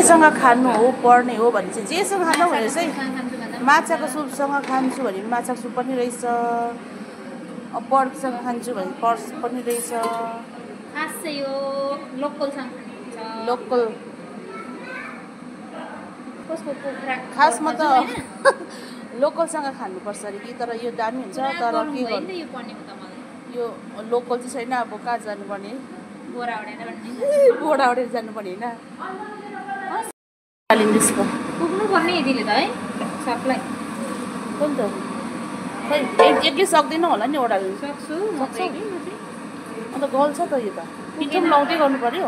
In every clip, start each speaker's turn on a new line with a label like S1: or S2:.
S1: केसँग खानु हो पर्ने हो भने चाहिँ जेसँग खानु भने चाहिँ माछाको सुपसँग खान्छु भने माछाको सुप पनि रहेछ, पर्कसँग खान्छु भने पर्क पनि रहेछ।
S2: खास चाहिँ यो लोकलसँग
S1: लोकल
S2: कसको कुखुरा
S1: खासमा त लोकलसँग खानुपर्छ अरे कि, तर यो दामी हुन्छ। तर के गर्नु
S2: यो पर्ने हो त मलाई,
S1: यो लोकल चाहिँ छैन। अब कहाँ जानुपर्ने,
S2: बोरा उडेर
S1: जानुपर्ने होइन। इङ्ग्लिसको
S2: पुग्नु पर्ने यतिले त है सबलाई
S1: कुन त खै एक्लै सक्दैन होला नि ओडाल्नु।
S2: सक्छु
S1: अन्त गल्छ त यो त, पिठो पनि लाउँदै गर्नु पर्यो।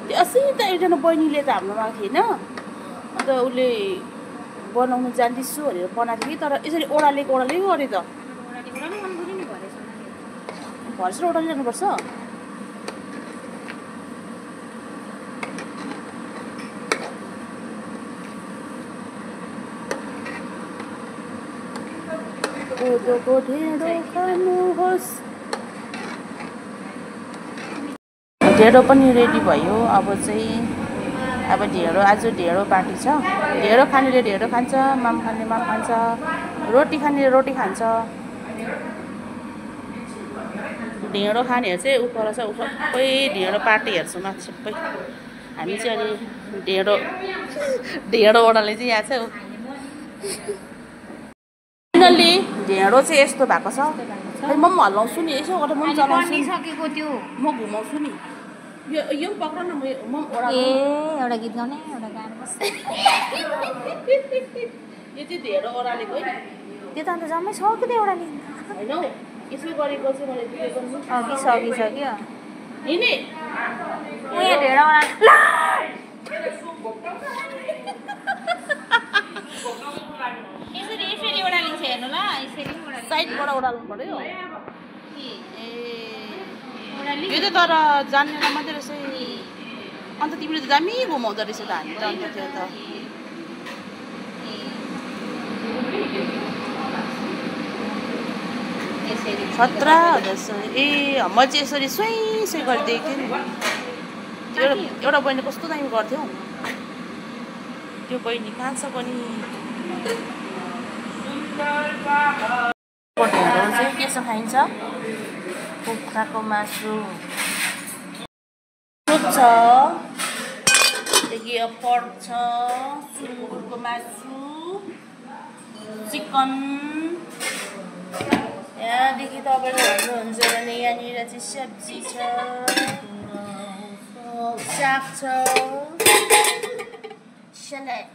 S1: त्यो अस्ति त एकजना बहिनीले त हाम्रोमा थिएन, अन्त उसले बनाउनु जान्दैछु भनेर बनाएको थिएँ, तर यसरी ओडालेको गऱ्यो त। भरेर ओडाले जानुपर्छ। कोदोको ढेँडो खानुहोस्। ढेँडो पनि रेडी भयो। अब चाहिँ ढेँडो, आज ढेँडो पार्टी छ। ढेँडो खानेले ढेँडो खान्छ, माम खाने माम खान्छ, रोटी खानेले रोटी खान्छ। ढेँडो खानेहरू चाहिँ उपर छ, सबै ढेँडो पार्टी हेर्छु माथि सबै। हामी चाहिँ अलि ढेँडो ओडाले चाहिँ यहाँ छ। फाइनल्ली ढेँडो चाहिँ यस्तो भएको छ। खै म पनि हल्लाउँछु नि, यसो गरेर म पनि चलाउँछु, म घुमाउँछु नि। यो पक्र न, म
S2: एउटा गीत गाउने एउटा गाना बस।
S1: यो चाहिँ ढेँडो ओडालेको है।
S2: त्यो त अन्त जम्मै सक्यो त एउटा लिन
S1: होइन हौ, यसो गरेको चाहिँ मैले सक्यो
S2: हिँडे यहाँ ढेँडो यसरी ओडालिन्छ हेर्नु ल, यसरी
S1: साइडबाट ओडाल्नु पर्यो। यो त तर जान्नेलाई मात्रै रहेछ। अन्त तिमीले त दामी घुमाउँदो रहेछ त हामी त। अन्त त्यो त खतरा हुँदैछ। ए मैले चाहिँ यसरी सुई गरिदिएको थिएँ नि। त्यो एउटा बहिनी कस्तो दामी गर्थ्यो त्यो बहिनी, कहाँ छ पनि। ढेँडो चाहिँ केसँग खाइन्छ? कुखुराको मासु सुप छ, त्यहाँदेखि पर्क छ, सुँगुरको मासु, चिकन। यहाँदेखि तपाईँले भन्नुहुन्छ भने यहाँनिर चाहिँ सब्जी छ, साग छ, सलाद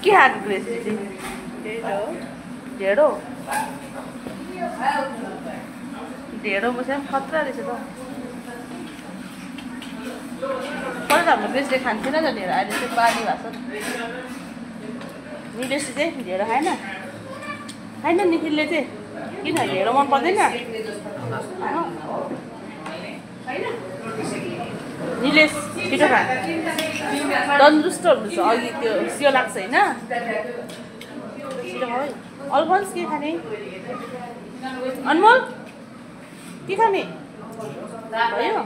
S1: के खाएको ढेँडो बसेर पनि खतरा रहेछ त। पहिला त हाम्रो ग्रेसले खान्थेन त ढेँडो, अहिले चाहिँ बानी भएको छ। निलेशले चाहिँ ढेँडो खाएन निखिलले चाहिँ। किन ढेँडो मन पर्दैन? निलेश छिटो खा, तन्दुरुस्त हुनुहुन्छ। अघि त्यो सियो लाग्छ होइन, छिटो खाऊ है। अल्फन्स के खाने? अनमोल के खाने भयो?